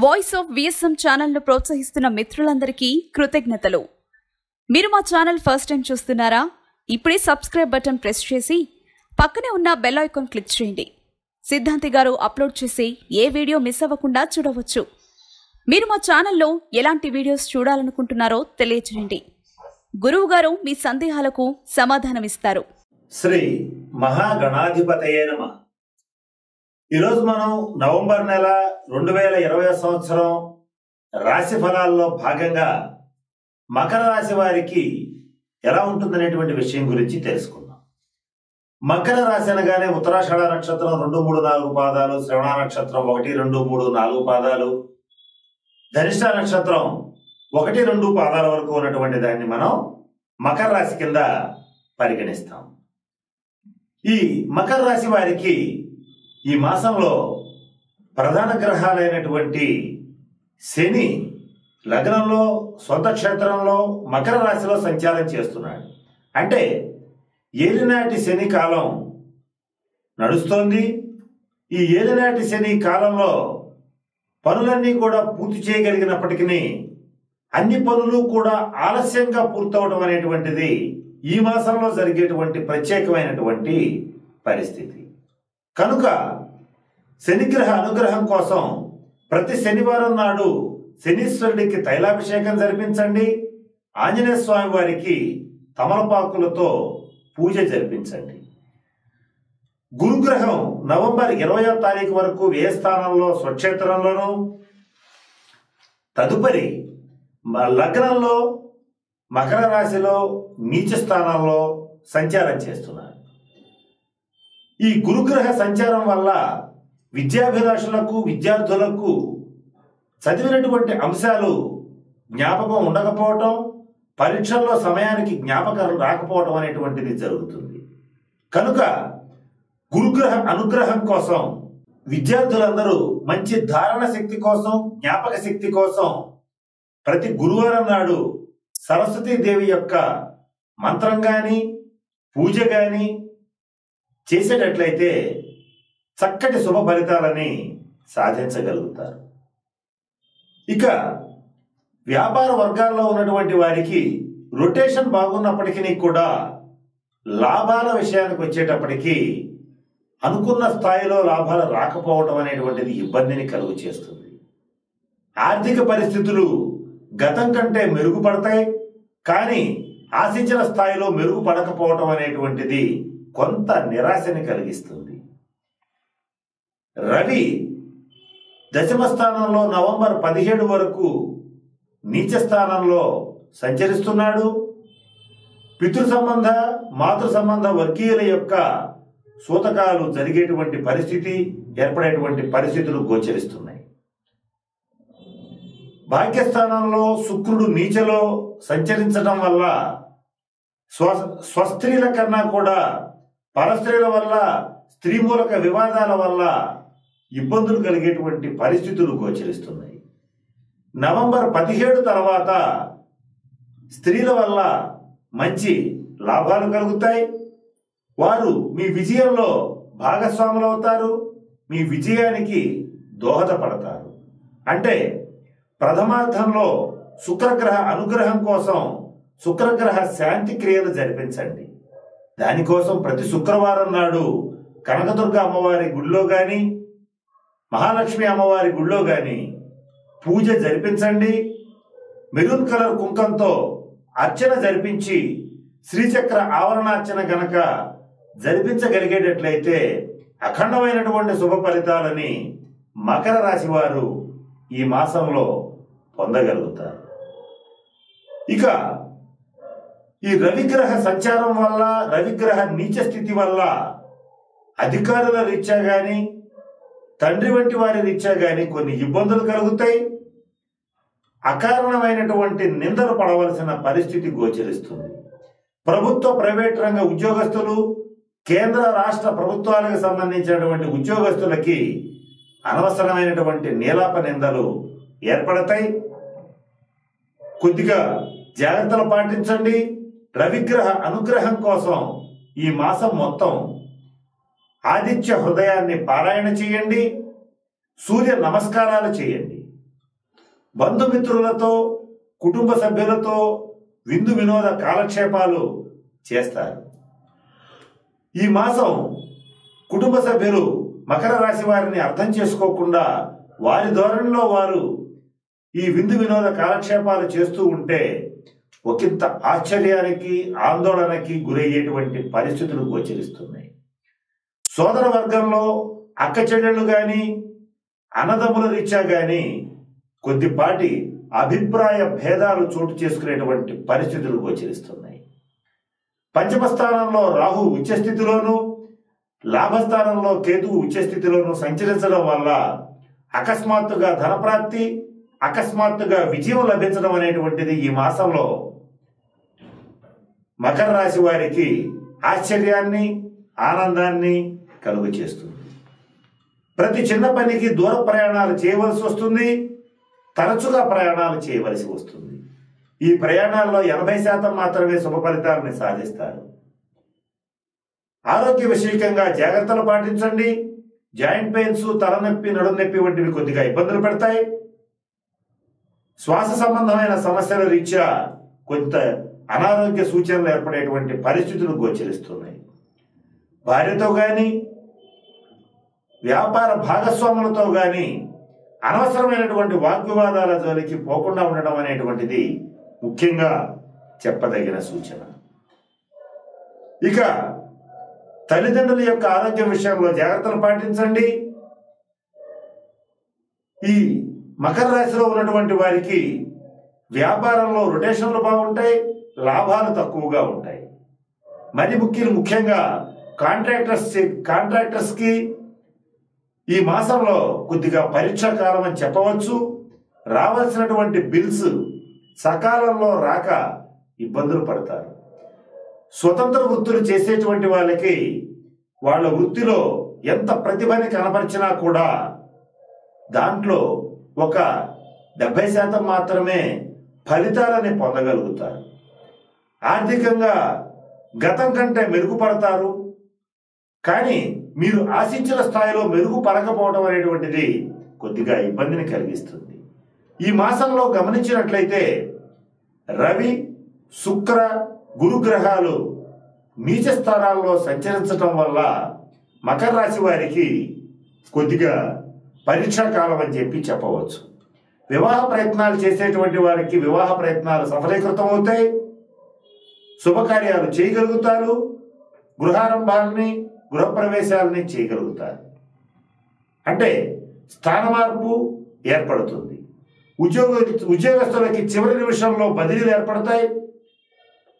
Voice of VSM ఛానల్ను ప్రోత్సహిస్తున్న మిత్రులందరికీ కృతజ్ఞతలు. మీరు మా ఛానల్ ఫస్ట్ టైం చూస్తున్నారా? ఇప్పుడే సబ్స్క్రైబ్ బటన్ ప్రెస్ చేసి పక్కనే ఉన్న బెల్ ఐకాన్ క్లిక్ చేయండి. సిద్ధాంతి గారు అప్లోడ్ చేసే ఏ వీడియో మిస్ అవ్వకుండా చూడవచ్చు. మీరు మా ఛానల్లో ఎలాంటి వీడియోస్ చూడాలనుకుంటున్నారో తెలియజేయండి. గురువు గారు మీ సందేహాలకు సమాధానమిస్తారు. శ్రీ మహాగణాధిపతయే నమః. ఈరోజు మనం నవంబర్ నెల 2020 సంవత్సరం రాశి ఫలాల్లో భాగంగా మకర రాశి వారికి ఎలా ఉంటుందనేటువంటి విషయం గురించి తెలుసుకుందాం. మకర రాశి అనగానే ఉత్తరాషాఢ నక్షత్రం 2, 3, 4 పాదాలు, శ్రవణ నక్షత్రం 1, 2, 3, 4 పాదాలు, ధనిష్ట నక్షత్రం 1, 2 పాదాల వరకు ఉన్నటువంటి దాన్ని మనం మకర రాశి కింద పరిగణిస్తాం. ఈ మకర రాశి వారికి ఈ మాసంలో ప్రధాన గ్రహాలైనటువంటి శని లగ్నంలో సొంత క్షేత్రంలో మకర రాశిలో సంచారం చేస్తున్నాడు. అంటే ఏలినాటి శని కాలం నడుస్తోంది. ఈ ఏలినాటి శని కాలంలో పనులన్నీ కూడా పూర్తి చేయగలిగినప్పటికీ అన్ని పనులు కూడా ఆలస్యంగా పూర్తవడం అనేటువంటిది ఈ మాసంలో జరిగేటువంటి ప్రత్యేకమైనటువంటి పరిస్థితి. కనుక శనిగ్రహ అనుగ్రహం కోసం ప్రతి శనివారం నాడు శనీశ్వరుడికి తైలాభిషేకం జరిపించండి. ఆంజనేయ స్వామి వారికి తమలపాకులతో పూజ జరిపించండి. గురుగ్రహం నవంబర్ 20వ తారీఖు వరకు వ్యయ స్థానంలో స్వక్షేత్రంలోనూ, తదుపరి లగ్నంలో మకర రాశిలో నీచ స్థానంలో సంచారం చేస్తున్నారు. ఈ గురుగ్రహ సంచారం వల్ల విద్యాభిలాషులకు, విద్యార్థులకు చదివినటువంటి అంశాలు జ్ఞాపకం ఉండకపోవటం, పరీక్షల్లో సమయానికి జ్ఞాపకం రాకపోవటం అనేటువంటిది జరుగుతుంది. కనుక గురుగ్రహ అనుగ్రహం కోసం విద్యార్థులందరూ మంచి ధారణ శక్తి కోసం, జ్ఞాపక శక్తి కోసం ప్రతి గురువారం నాడు సరస్వతీదేవి యొక్క మంత్రం కానీ పూజ కానీ చేసేటట్లయితే చక్కటి శుభ ఫలితాలని సాధించగలుగుతారు. ఇక వ్యాపార వర్గాల్లో ఉన్నటువంటి వారికి రొటేషన్ బాగున్నప్పటికీ కూడా లాభాల విషయానికి వచ్చేటప్పటికీ అనుకున్న స్థాయిలో లాభాలు రాకపోవడం అనేటువంటిది ఇబ్బందిని కలుగు చేస్తుంది. ఆర్థిక పరిస్థితులు గతం కంటే మెరుగుపడతాయి, కానీ ఆశించిన స్థాయిలో మెరుగుపడకపోవటం అనేటువంటిది కొంత నిరాశని కలిగిస్తుంది. రవి దశమ స్థానంలో నవంబర్ 17 వరకు నీచ స్థానంలో సంచరిస్తున్నాడు. పితృ సంబంధ, మాతృ సంబంధ వర్గీయుల యొక్క సూతకాలు జరిగేటువంటి పరిస్థితి, ఏర్పడేటువంటి పరిస్థితులు గోచరిస్తున్నాయి. భాగ్యస్థానంలో శుక్రుడు నీచలో సంచరించడం వల్ల స్వస్త్రీల కన్నా కూడా పరస్త్రీల వల్ల, స్త్రీ మూలక వివాదాల వల్ల ఇబ్బందులు కలిగేటువంటి పరిస్థితులు గోచరిస్తున్నాయి. నవంబర్ 17 తర్వాత స్త్రీల వల్ల మంచి లాభాలు కలుగుతాయి. వారు మీ విజయంలో భాగస్వాములు అవుతారు, మీ విజయానికి దోహదపడతారు. అంటే ప్రథమార్థంలో శుక్రగ్రహ అనుగ్రహం కోసం శుక్రగ్రహ శాంతి క్రియలు జరిపించండి. దానికోసం ప్రతి శుక్రవారం నాడు కనకదుర్గ అమ్మవారి గుడిలో కానీ, మహాలక్ష్మి అమ్మవారి గుడిలో కానీ పూజ జరిపించండి. మెరూన్ కలర్ కుంకంతో అర్చన జరిపించి శ్రీచక్ర ఆవరణార్చన గనక జరిపించగలిగేటట్లయితే అఖండమైనటువంటి శుభ ఫలితాలని మకర రాశి వారు ఈ మాసంలో పొందగలుగుతారు. ఇక ఈ రవిగ్రహ సంచారం వల్ల, రవిగ్రహ నీచ స్థితి వల్ల అధికారుల రీత్యా గాని, తండ్రి వంటి వారి రీత్యా గాని కొన్ని ఇబ్బందులు కలుగుతాయి. అకారణమైనటువంటి నిందలు పడవలసిన పరిస్థితి గోచరిస్తుంది. ప్రభుత్వ, ప్రైవేట్ రంగ ఉద్యోగస్తులు, కేంద్ర రాష్ట్ర ప్రభుత్వాలకు సంబంధించినటువంటి ఉద్యోగస్తులకి అనవసరమైనటువంటి నీలాప నిందలు ఏర్పడతాయి. కొద్దిగా జాగ్రత్తలు పాటించండి. రవిగ్రహ అనుగ్రహం కోసం ఈ మాసం మొత్తం ఆదిత్య హృదయాన్ని పారాయణ చేయండి, సూర్య నమస్కారాలు చేయండి. బంధుమిత్రులతో కుటుంబ సభ్యులతో విందు వినోద కాలక్షేపాలు చేస్తారు. ఈ మాసం కుటుంబ సభ్యులు మకర రాశి వారిని అర్థం చేసుకోకుండా వారి ధోరణిలో వారు ఈ విందు వినోద కాలక్షేపాలు చేస్తూ ఉంటే ఒకంత ఆశ్చర్యానికి ఆందోళనకి గురయ్యేటువంటి పరిస్థితులు గోచరిస్తున్నాయి. సోదర వర్గంలో అక్క చెల్లెళ్ళు కానీ అన్నదమ్ముల రీత్యా కానీ కొద్దిపాటి అభిప్రాయ భేదాలు చోటు చేసుకునేటువంటి పరిస్థితులు గోచరిస్తున్నాయి. పంచమ స్థానంలో రాహు ఉచ్చస్థితిలోను, లాభస్థానంలో కేతువు ఉచ్చస్థితిలోను సంచరించడం వల్ల అకస్మాత్తుగా ధనప్రాప్తి, అకస్మాత్తుగా విజయం లభించడం అనేటువంటిది ఈ మాసంలో మకర రాశి వారికి ఆశ్చర్యాన్ని, ఆనందాన్ని కలుగు చేస్తుంది. ప్రతి చిన్న పనికి దూర ప్రయాణాలు చేయవలసి వస్తుంది, తరచుగా ప్రయాణాలు చేయవలసి వస్తుంది. ఈ ప్రయాణాల్లో 80% మాత్రమే శుభ ఫలితాలను సాధిస్తారు. ఆరోగ్య విషయకంగా జాగ్రత్తలు పాటించండి. జాయింట్ పెయిన్స్, తలనొప్పి, నడునొప్పి వంటివి కొద్దిగా ఇబ్బందులు పెడతాయి. శ్వాస సంబంధమైన సమస్యల రీత్యా కొంత అనారోగ్య సూచనలు ఏర్పడేటువంటి పరిస్థితులు గోచరిస్తున్నాయి. భార్యతో కానీ వ్యాపార భాగస్వాములతో కానీ అనవసరమైనటువంటి వాగ్వివాదాల జోలికి పోకుండా ఉండడం అనేటువంటిది ముఖ్యంగా చెప్పదగిన సూచన. ఇక తల్లిదండ్రుల యొక్క ఆరోగ్యం విషయంలో జాగ్రత్తలు పాటించండి. ఈ మకర రాశిలో ఉన్నటువంటి వారికి వ్యాపారంలో రొటేషన్లు బాగుంటాయి, లాభాలు తక్కువగా ఉంటాయి. మరి ముఖ్యంగా కాంట్రాక్టర్స్కి ఈ మాసంలో కొద్దిగా పరీక్షా కాలం అని చెప్పవచ్చు. రావాల్సినటువంటి బిల్స్ సకాలంలో రాక ఇబ్బందులు పడతారు. స్వతంత్ర వృత్తులు చేసేటువంటి వాళ్ళకి వాళ్ళ వృత్తిలో ఎంత ప్రతిభని కనపరిచినా కూడా దాంట్లో ఒక 70% మాత్రమే ఫలితాలని పొందగలుగుతారు. ఆర్థికంగా గతం కంటే మెరుగుపడతారు. కానీ మీరు ఆశించిన స్థాయిలో మెరుగుపడకపోవడం అనేటువంటిది కొద్దిగా ఇబ్బందిని కలిగిస్తుంది. ఈ మాసంలో గమనించినట్లయితే రవి, శుక్ర, గురుగ్రహాలు నీచ స్థానాల్లో సంచరించడం వల్ల మకర రాశి వారికి కొద్దిగా పరీక్షా కాలం అని చెప్పవచ్చు. వివాహ ప్రయత్నాలు చేసేటువంటి వారికి వివాహ ప్రయత్నాలు సఫలీకృతం అవుతాయి. శుభకార్యాలు చేయగలుగుతారు. గృహారంభాలని, గృహప్రవేశాలని చేయగలుగుతారు. అంటే స్థాన మార్పు ఏర్పడుతుంది. ఉద్యోగస్తులకి చివరి నిమిషంలో బదిలీలు ఏర్పడతాయి.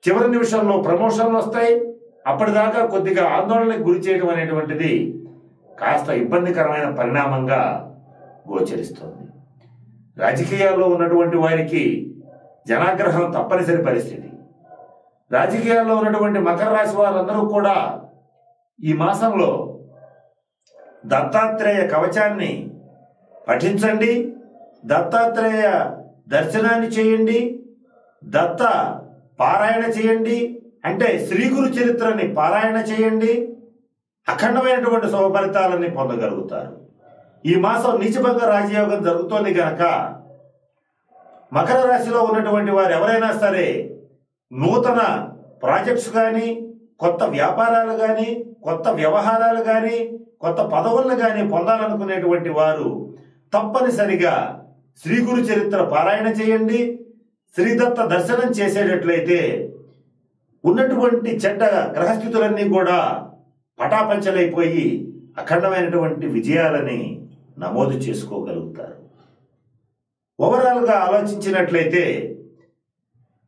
చివరి నిమిషంలో ప్రమోషన్లు వస్తాయి. అప్పటిదాకా కొద్దిగా ఆందోళనకు గురి చేయడం అనేటువంటిది కాస్త ఇబ్బందికరమైన పరిణామంగా గోచరిస్తుంది. రాజకీయాల్లో ఉన్నటువంటి వారికి జనాగ్రహం తప్పనిసరి పరిస్థితి. రాజకీయాల్లో ఉన్నటువంటి మకర రాశి వారందరూ కూడా ఈ మాసంలో దత్తాత్రేయ కవచాన్ని పఠించండి. దత్తాత్రేయ దర్శనాన్ని చేయండి. దత్త పారాయణ చేయండి. అంటే శ్రీ గురు చరిత్రని పారాయణ చేయండి. అఖండమైనటువంటి శుభ ఫలితాలని పొందగలుగుతారు. ఈ మాసం నీచభంగ రాజయోగం జరుగుతోంది కనుక మకర రాశిలో ఉన్నటువంటి వారు ఎవరైనా సరే నూతన ప్రాజెక్ట్స్ కానీ, కొత్త వ్యాపారాలు కానీ, కొత్త వ్యవహారాలు కానీ, కొత్త పదవులను కానీ పొందాలనుకునేటువంటి వారు తప్పనిసరిగా శ్రీ గురు చరిత్ర పారాయణ చేయండి. శ్రీదత్త దర్శనం చేసేటట్లయితే ఉన్నటువంటి చెడ్డ గ్రహస్థితులన్నీ కూడా పటాపంచలైపోయి అఖండమైనటువంటి విజయాలని నమోదు చేసుకోగలుగుతారు. ఓవరాల్గా ఆలోచించినట్లయితే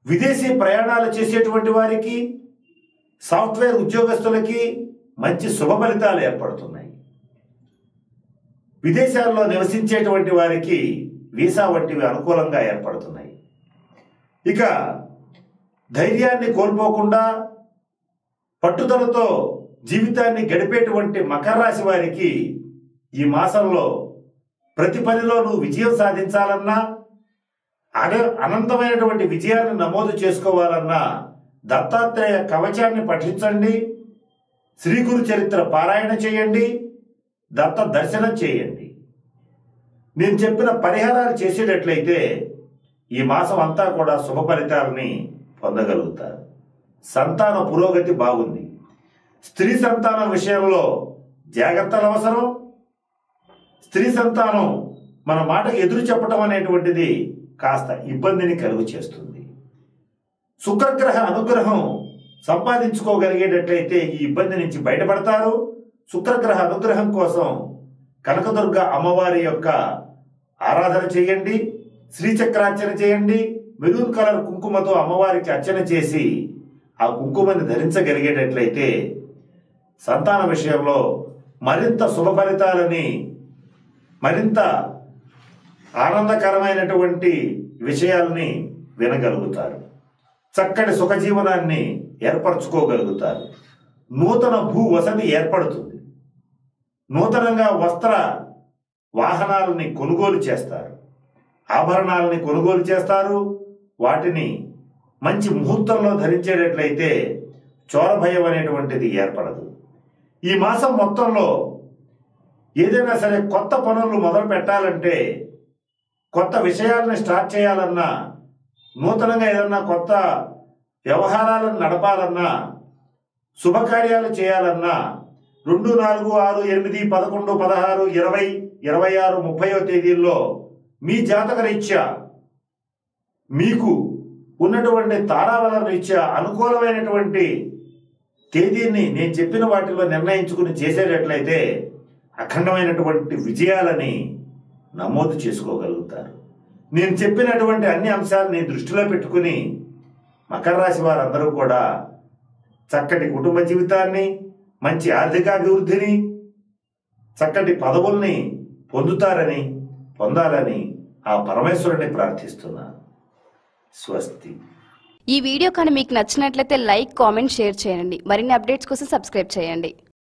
విదేశీ ప్రయాణాలు చేసేటువంటి వారికి, సాఫ్ట్వేర్ ఉద్యోగస్తులకి మంచి శుభ ఫలితాలు ఏర్పడుతున్నాయి. విదేశాల్లో నివసించేటువంటి వారికి వీసా వంటివి అనుకూలంగా ఏర్పడుతున్నాయి. ఇక ధైర్యాన్ని కోల్పోకుండా పట్టుదలతో జీవితాన్ని గడిపేటువంటి మకర రాశి వారికి ఈ మాసంలో ప్రతి పనిలోనూ విజయం సాధించాలన్నా, అనంతమైనటువంటి విజయాన్ని నమోదు చేసుకోవాలన్నా దత్తాత్రేయ కవచాన్ని పఠించండి. శ్రీ గురు చరిత్ర పారాయణ చేయండి. దత్త దర్శనం చేయండి. నేను చెప్పిన పరిహారాలు చేసేటట్లయితే ఈ మాసం అంతా కూడా శుభ ఫలితాలని పొందగలుగుతారు. సంతాన పురోగతి బాగుంది. స్త్రీ సంతానం విషయంలో జాగ్రత్తలు అవసరం. స్త్రీ సంతానం మన మాటకు ఎదురు చెప్పడం అనేటువంటిది కాస్త ఇబ్బందిని కలుగు చేస్తుంది. శుక్రగ్రహ అనుగ్రహం సంపాదించుకోగలిగేటట్లయితే ఈ ఇబ్బంది నుంచి బయటపడతారు. శుక్రగ్రహ అనుగ్రహం కోసం కనకదుర్గ అమ్మవారి యొక్క ఆరాధన చేయండి. శ్రీచక్రార్చన చేయండి. మెరూన్ కలర్ కుంకుమతో అమ్మవారికి అర్చన చేసి ఆ కుంకుమని ధరించగలిగేటట్లయితే సంతాన విషయంలో మరింత శుభ ఫలితాలని, మరింత ఆనందకరమైనటువంటి విషయాల్ని వినగలుగుతారు. చక్కటి సుఖజీవనాన్ని ఏర్పరచుకోగలుగుతారు. నూతన భూ వసతి ఏర్పడుతుంది. నూతనంగా వస్త్ర వాహనాలని కొనుగోలు చేస్తారు. ఆభరణాలని కొనుగోలు చేస్తారు. వాటిని మంచి ముహూర్తంలో ధరించేటట్లయితే చోర భయం అనేటువంటిది ఏర్పడదు. ఈ మాసం మొత్తంలో ఏదైనా సరే కొత్త పనులు మొదలు పెట్టాలంటే, కొత్త విషయాలను స్టార్ట్ చేయాలన్నా, నూతనంగా ఏదన్నా కొత్త వ్యవహారాలను నడపాలన్నా, శుభకార్యాలు చేయాలన్నా 2, 4, 6, 8, 11, 16, 20, 26, 30వ తేదీల్లో మీ జాతక రీత్యా మీకు ఉన్నటువంటి తారాబలం రీత్యా అనుకూలమైనటువంటి తేదీని నేను చెప్పిన వాటిలో నిర్ణయించుకుని చేసేటట్లయితే అఖండమైనటువంటి విజయాలని నమోదు చేసుకోగలుగుతారు. నేను చెప్పినటువంటి అన్ని అంశాలని దృష్టిలో పెట్టుకుని మకర రాశి వారందరూ కూడా చక్కటి కుటుంబ జీవితాన్ని, మంచి ఆర్థికాభివృద్ధిని, చక్కటి పదవుల్ని పొందాలని ఆ పరమేశ్వరుని ప్రార్థిస్తున్నాను. స్వస్తి. ఈ వీడియో కానీ మీకు నచ్చినట్లయితే లైక్, కామెంట్, షేర్ చేయండి. మరిన్ని అప్డేట్స్ కోసం సబ్స్క్రైబ్ చేయండి.